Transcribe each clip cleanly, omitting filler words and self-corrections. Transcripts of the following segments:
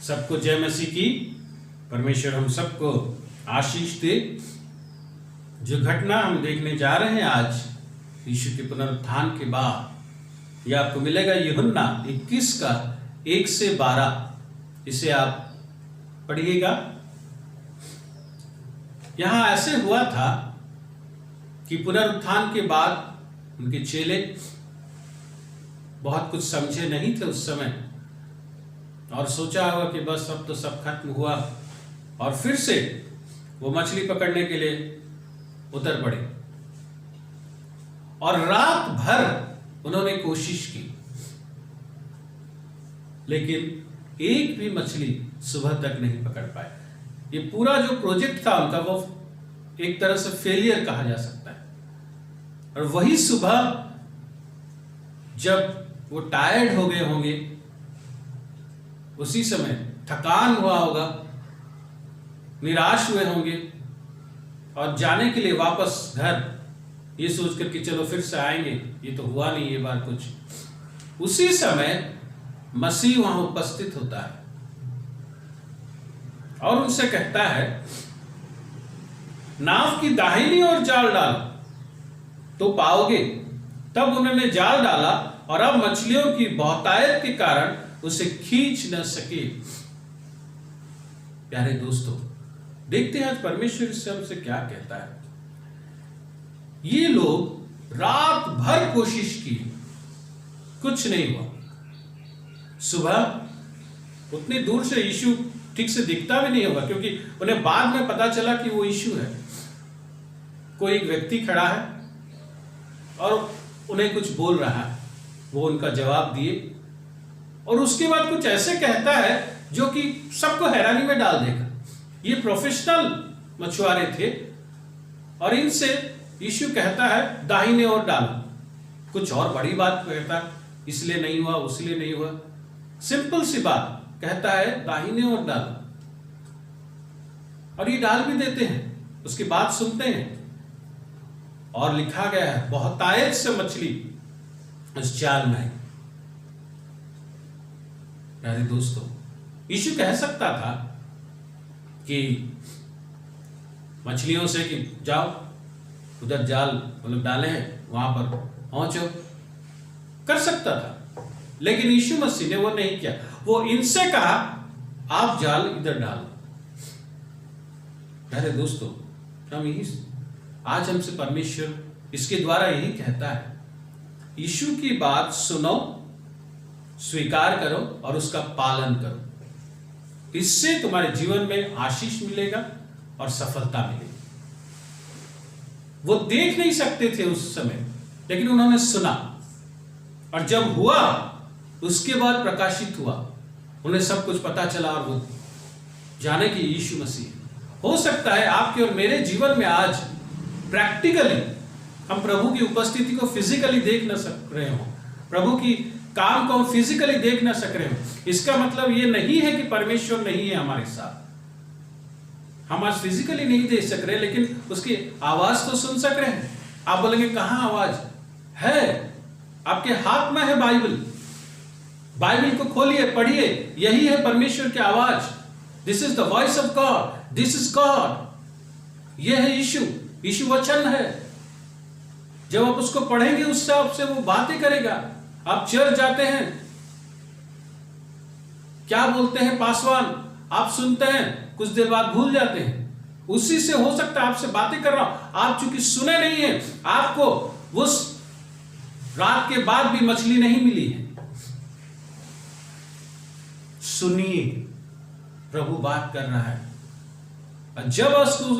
सबको जय मसीह की। परमेश्वर हम सबको आशीष दे। जो घटना हम देखने जा रहे हैं आज यीशु के पुनरुत्थान के बाद, यह आपको मिलेगा यूहन्ना 21 का 1 से 12। इसे आप पढ़िएगा। यहां ऐसे हुआ था कि पुनरुत्थान के बाद उनके चेले बहुत कुछ समझे नहीं थे उस समय, और सोचा होगा कि बस अब तो सब खत्म हुआ, और फिर से वो मछली पकड़ने के लिए उतर पड़े और रात भर उन्होंने कोशिश की, लेकिन एक भी मछली सुबह तक नहीं पकड़ पाए। ये पूरा जो प्रोजेक्ट था उनका, वो एक तरह से फेलियर कहा जा सकता है। और वही सुबह जब वो टायर्ड हो गए होंगे, उसी समय थकान हुआ होगा, निराश हुए होंगे, और जाने के लिए वापस घर ये सोचकर कि चलो फिर से आएंगे, ये तो हुआ नहीं ये बार कुछ। उसी समय मसीह वहां उपस्थित होता है और उनसे कहता है, नाव की दाहिनी ओर जाल डाल तो पाओगे। तब उन्होंने जाल डाला और अब मछलियों की बहुतायत के कारण उसे खींच न सके। प्यारे दोस्तों, देखते हैं आज परमेश्वर इससे हमसे क्या कहता है। ये लोग रात भर कोशिश की, कुछ नहीं हुआ। सुबह उतनी दूर से यीशु ठीक से दिखता भी नहीं होगा, क्योंकि उन्हें बाद में पता चला कि वो यीशु है। कोई एक व्यक्ति खड़ा है और उन्हें कुछ बोल रहा है, वो उनका जवाब दिए, और उसके बाद कुछ ऐसे कहता है जो कि सबको हैरानी में डाल देगा। ये प्रोफेशनल मछुआरे थे और इनसे यीशु कहता है दाहिने ओर डालो। कुछ और बड़ी बात कहता है, इसलिए नहीं हुआ, उसलिए नहीं हुआ। सिंपल सी बात कहता है दाहिने ओर डालो, और ये डाल भी देते हैं। उसकी बात सुनते हैं और लिखा गया है बहुतायत से मछली उस जाल में। प्यारे दोस्तों, यीशु कह सकता था कि मछलियों से कि जाओ उधर जाल मतलब डाले हैं वहां पर पहुंचो, कर सकता था, लेकिन यीशु मसीह ने वो नहीं किया। वो इनसे कहा आप जाल इधर डालो। प्यारे दोस्तों, हम यही आज हमसे परमेश्वर इसके द्वारा यही कहता है, यीशु की बात सुनो, स्वीकार करो और उसका पालन करो। इससे तुम्हारे जीवन में आशीष मिलेगा और सफलता मिलेगी। वो देख नहीं सकते थे उस समय, लेकिन उन्होंने सुना, और जब हुआ उसके बाद प्रकाशित हुआ, उन्हें सब कुछ पता चला और वो जाने कि यीशु मसीह। हो सकता है आपके और मेरे जीवन में आज प्रैक्टिकली हम प्रभु की उपस्थिति को फिजिकली देख न सक रहे हो, प्रभु की काम को हम फिजिकली देख न सक रहे हो। इसका मतलब ये नहीं है कि परमेश्वर नहीं है हमारे साथ। हम आज फिजिकली नहीं देख सक रहे, लेकिन उसकी आवाज तो सुन सक रहे हैं। आप बोलेंगे कहां आवाज है? आपके हाथ में है बाइबल। बाइबल को खोलिए, पढ़िए, यही है परमेश्वर की आवाज। This is the voice of God, this is God. यह है यीशु, यीशु वचन है। जब आप उसको पढ़ेंगे, उससे आपसे वो बातें करेगा। आप चर्च जाते हैं, क्या बोलते हैं पासवान, आप सुनते हैं, कुछ देर बाद भूल जाते हैं। उसी से हो सकता है आपसे बातें कर रहा हूं। आप चूंकि सुने नहीं है, आपको उस रात के बाद भी मछली नहीं मिली है। सुनिए, प्रभु बात कर रहा है। जब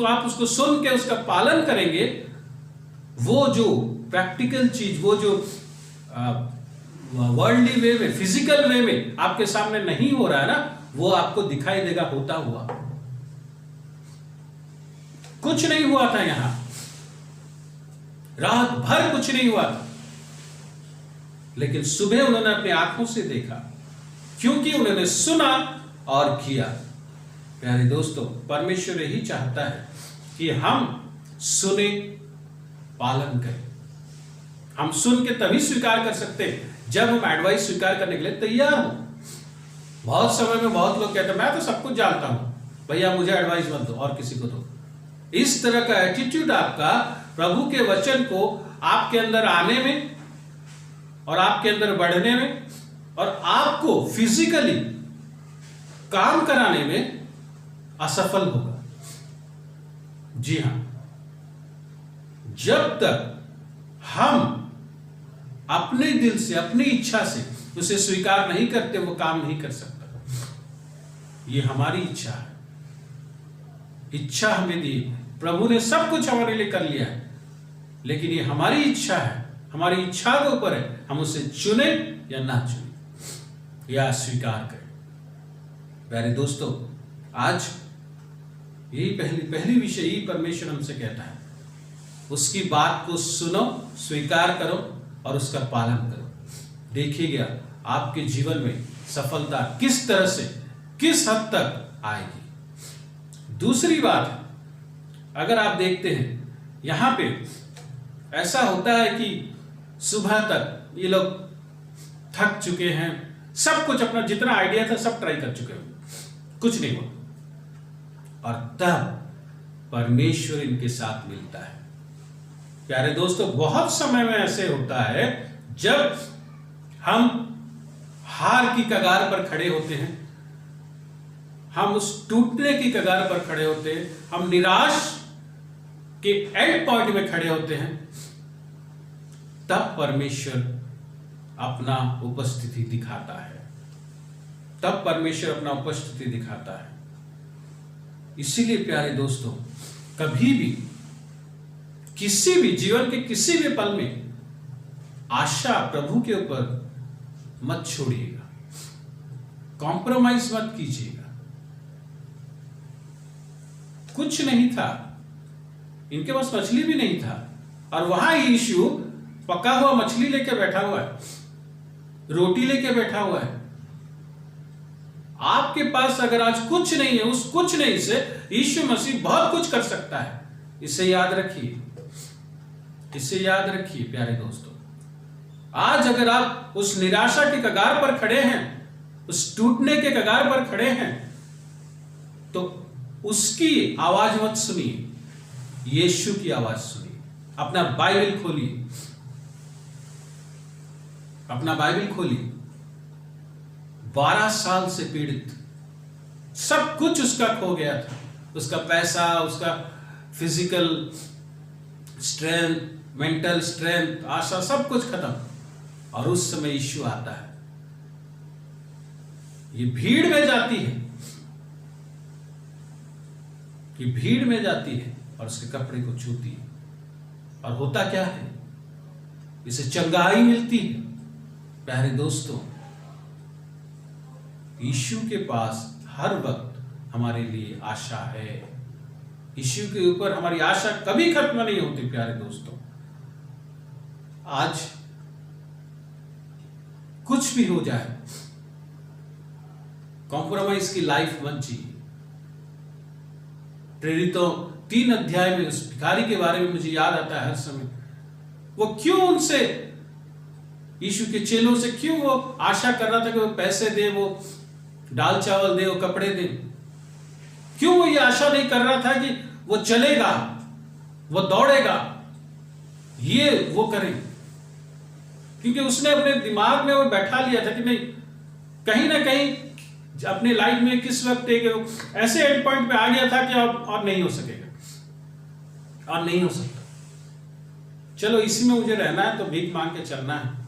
आप उसको सुन के उसका पालन करेंगे, वो जो प्रैक्टिकल चीज, वो जो वर्ल्डली वे में, फिजिकल वे में आपके सामने नहीं हो रहा है ना, वो आपको दिखाई देगा होता हुआ। कुछ नहीं हुआ था यहां, रात भर कुछ नहीं हुआ था, लेकिन सुबह उन्होंने अपनी आंखों से देखा, क्योंकि उन्होंने सुना और किया। प्यारे दोस्तों, परमेश्वर यही चाहता है कि हम सुने, पालन करें। हम सुन के तभी स्वीकार कर सकते हैं जब हम एडवाइस स्वीकार करने के लिए तैयार हो। बहुत समय में बहुत लोग कहते हैं मैं तो सब कुछ जानता हूं, भैया मुझे एडवाइस मत दो और किसी को दो। इस तरह का एटीट्यूड आपका प्रभु के वचन को आपके अंदर आने में और आपके अंदर बढ़ने में और आपको फिजिकली काम कराने में असफल होगा। जी हां, जब तक हम अपने दिल से अपनी इच्छा से उसे स्वीकार नहीं करते वो काम नहीं कर सकता। ये हमारी इच्छा है, इच्छा हमें दी, प्रभु ने सब कुछ हमारे लिए कर लिया है, लेकिन ये हमारी इच्छा है, हमारी इच्छा के ऊपर है हम उसे चुने या ना चुने या स्वीकार करें। प्यारे दोस्तों, आज यही पहली विषय यही परमेश्वर हमसे कहता है, उसकी बात को सुनो, स्वीकार करो और उसका पालन करो। देखिएगा आपके जीवन में सफलता किस तरह से, किस हद तक आएगी। दूसरी बात, अगर आप देखते हैं यहां पे ऐसा होता है कि सुबह तक ये लोग थक चुके हैं, सब कुछ अपना जितना आइडिया था सब ट्राई कर चुके हैं, कुछ नहीं हुआ, और तब परमेश्वर इनके साथ मिलता है। प्यारे दोस्तों, बहुत समय में ऐसे होता है जब हम हार की कगार पर खड़े होते हैं, हम उस टूटने की कगार पर खड़े होते हैं, हम निराश के एंड पॉइंट में खड़े होते हैं, तब परमेश्वर अपना उपस्थिति दिखाता है, तब परमेश्वर अपना उपस्थिति दिखाता है। इसीलिए प्यारे दोस्तों, कभी भी किसी भी जीवन के किसी भी पल में आशा प्रभु के ऊपर मत छोड़िएगा, कॉम्प्रोमाइज मत कीजिएगा। कुछ नहीं था, इनके पास मछली भी नहीं था, और वहां यीशु पका हुआ मछली लेके बैठा हुआ है, रोटी लेके बैठा हुआ है। आपके पास अगर आज कुछ नहीं है, उस कुछ नहीं से यीशु मसीह बहुत कुछ कर सकता है। इसे याद रखिए, इसे याद रखिए प्यारे दोस्तों। आज अगर आप उस निराशा के कगार पर खड़े हैं, उस टूटने के कगार पर खड़े हैं, तो उसकी आवाज मत सुनिए, यीशु की आवाज सुनिए। अपना बाइबल खोलिए, अपना बाइबल खोलिए। 12 साल से पीड़ित, सब कुछ उसका खो गया था, उसका पैसा, उसका फिजिकल स्ट्रेंथ, मेंटल स्ट्रेंथ, आशा, सब कुछ खत्म, और उस समय यीशु आता है। ये भीड़ में जाती है, कि भीड़ में जाती है और उसके कपड़े को छूती है, और होता क्या है, इसे चंगाई मिलती है। प्यारे दोस्तों, यीशु के पास हर वक्त हमारे लिए आशा है, यीशु के ऊपर हमारी आशा कभी खत्म नहीं होती। प्यारे दोस्तों, आज कुछ भी हो जाए, कॉम्प्रोमाइज की लाइफ मत जिए। प्रेरितों 3 अध्याय में उस भिखारी के बारे में मुझे याद आता है हर समय। वो क्यों उनसे, यीशु के चेलों से क्यों वो आशा कर रहा था कि वो पैसे दे, वो दाल चावल दे, वो कपड़े दे। क्यों वो ये आशा नहीं कर रहा था कि वो चलेगा, वो दौड़ेगा, ये वो करे? क्योंकि उसने अपने दिमाग में वो बैठा लिया था कि नहीं, कहीं ना कहीं अपने लाइफ में किस वक्त एक ऐसे एंड पॉइंट पे आ गया था कि अब और नहीं हो सकेगा, और नहीं हो सकता। चलो इसी में मुझे रहना है, तो भीख मांग के चलना है।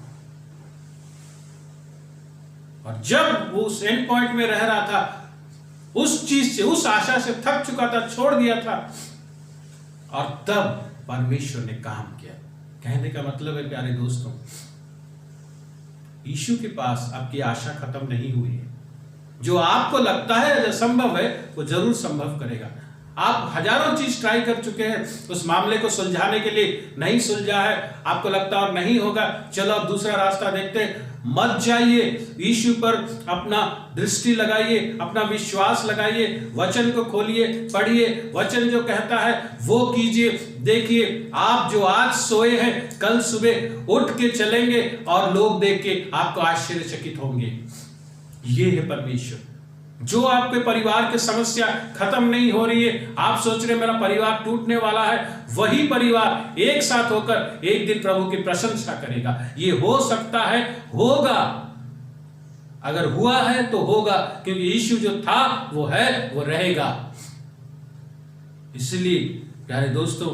और जब वो उस एंड पॉइंट में रह रहा था, उस चीज से, उस आशा से थक चुका था, छोड़ दिया था, और तब परमेश्वर ने काम किया। कहने का मतलब है प्यारे दोस्तों, यीशु के पास आपकी आशा खत्म नहीं हुई है। जो आपको लगता है असंभव है, वो जरूर संभव करेगा। आप हजारों चीज ट्राई कर चुके हैं उस मामले को सुलझाने के लिए, नहीं सुलझा है, आपको लगता और नहीं होगा, चलो अब दूसरा रास्ता देखते हैं। मत जाइए, यीशु पर अपना दृष्टि लगाइए, अपना विश्वास लगाइए, वचन को खोलिए, पढ़िए, वचन जो कहता है वो कीजिए। देखिए, आप जो आज सोए हैं, कल सुबह उठ के चलेंगे और लोग देख के आपको आश्चर्यचकित होंगे। ये है परमेश्वर। जो आपके परिवार की समस्या खत्म नहीं हो रही है, आप सोच रहे मेरा परिवार टूटने वाला है, वही परिवार एक साथ होकर एक दिन प्रभु की प्रशंसा करेगा। ये हो सकता है, होगा। अगर हुआ है तो होगा, क्योंकि यीशु जो था वो है, वो रहेगा। इसलिए प्यारे दोस्तों,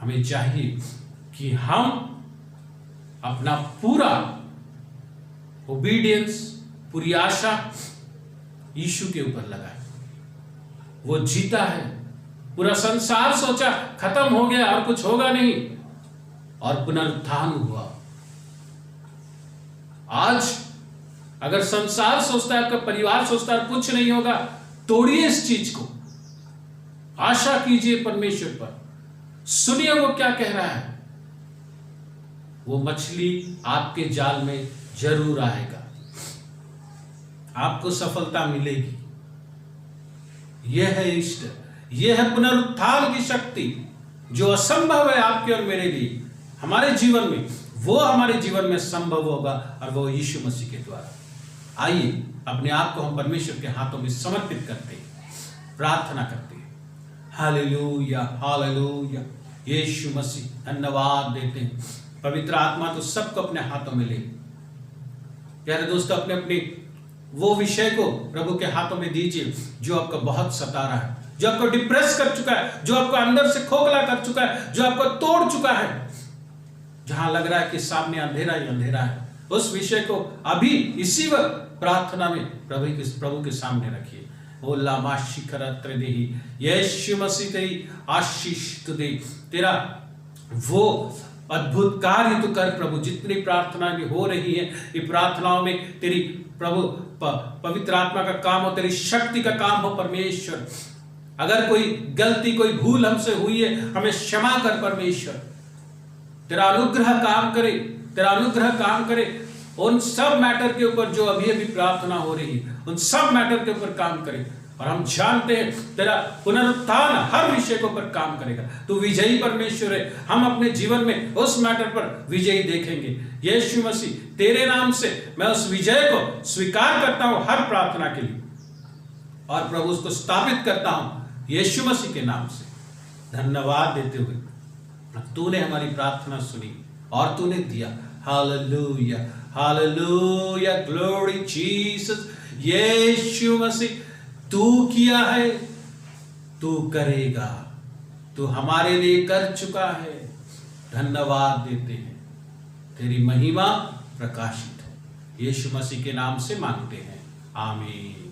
हमें चाहिए कि हम अपना पूरा ओबीडियंस, पूरी आशा यीशु के ऊपर लगाए। वो जीता है। पूरा संसार सोचा खत्म हो गया और कुछ होगा नहीं, और पुनरुत्थान हुआ। आज अगर संसार सोचता है, आपका परिवार सोचता है कुछ नहीं होगा, तोड़िए इस चीज को, आशा कीजिए परमेश्वर पर, सुनिए वो क्या कह रहा है। वो मछली आपके जाल में जरूर आएगा, आपको सफलता मिलेगी। यह है ईस्टर, यह है पुनरुत्थान की शक्ति। जो असंभव है आपके और मेरे लिए, हमारे जीवन में, वो हमारे जीवन में संभव होगा, और वो यीशु मसीह के द्वारा। आइए अपने आप को हम परमेश्वर के हाथों में समर्पित करते हैं, प्रार्थना करते हैं। Hallelujah, hallelujah. यीशु मसीह धन्यवाद देते हैं। पवित्र आत्मा तो सबको अपने हाथों में ले। प्यारे दोस्तों, अपने अपने वो विषय को प्रभु के हाथों में दीजिए जो आपको बहुत सता रहा है, जो आपको डिप्रेस कर चुका है, जो आपको अंदर से खोखला कर चुका है, जो आपको तोड़ चुका है, जहां लग रहा है कि सामने अंधेरा ही अंधेरा है। उस विषय को अभी इसी वक्त प्रार्थना में प्रभु के सामने रखिए। ओ लामा शिखर त्रिदेही, यीशु मसीह तेरी आशीष तू दे, तेरा वो अद्भुत कार्य तू कर प्रभु। जितनी प्रार्थना भी हो रही है, ये प्रार्थनाओं में तेरी प्रभु पवित्र आत्मा का काम हो, तेरी शक्ति का काम हो परमेश्वर। अगर कोई गलती, कोई भूल हमसे हुई है, हमें क्षमा कर परमेश्वर। तेरा अनुग्रह काम करे, तेरा अनुग्रह काम करे उन सब मैटर के ऊपर जो अभी अभी प्रार्थना हो रही है, उन सब मैटर के ऊपर काम करे। और हम जानते हैं तेरा पुनरुत्थान हर विषय के ऊपर काम करेगा। तू विजयी परमेश्वर है। हम अपने जीवन में उस मैटर पर विजयी देखेंगे। यीशु मसीह, तेरे नाम से मैं उस विजय को स्वीकार करता हूं हर प्रार्थना के लिए, और प्रभु उसको स्थापित करता हूं यीशु मसीह के नाम से, धन्यवाद देते हुए तूने हमारी प्रार्थना सुनी और तूने दिया। Hallelujah, hallelujah, glory Jesus. Yeshu Masih, तू किया है, तू करेगा, तू हमारे लिए कर चुका है। धन्यवाद देते हैं, तेरी महिमा प्रकाशित है। यीशु मसीह के नाम से मांगते हैं, आमीन।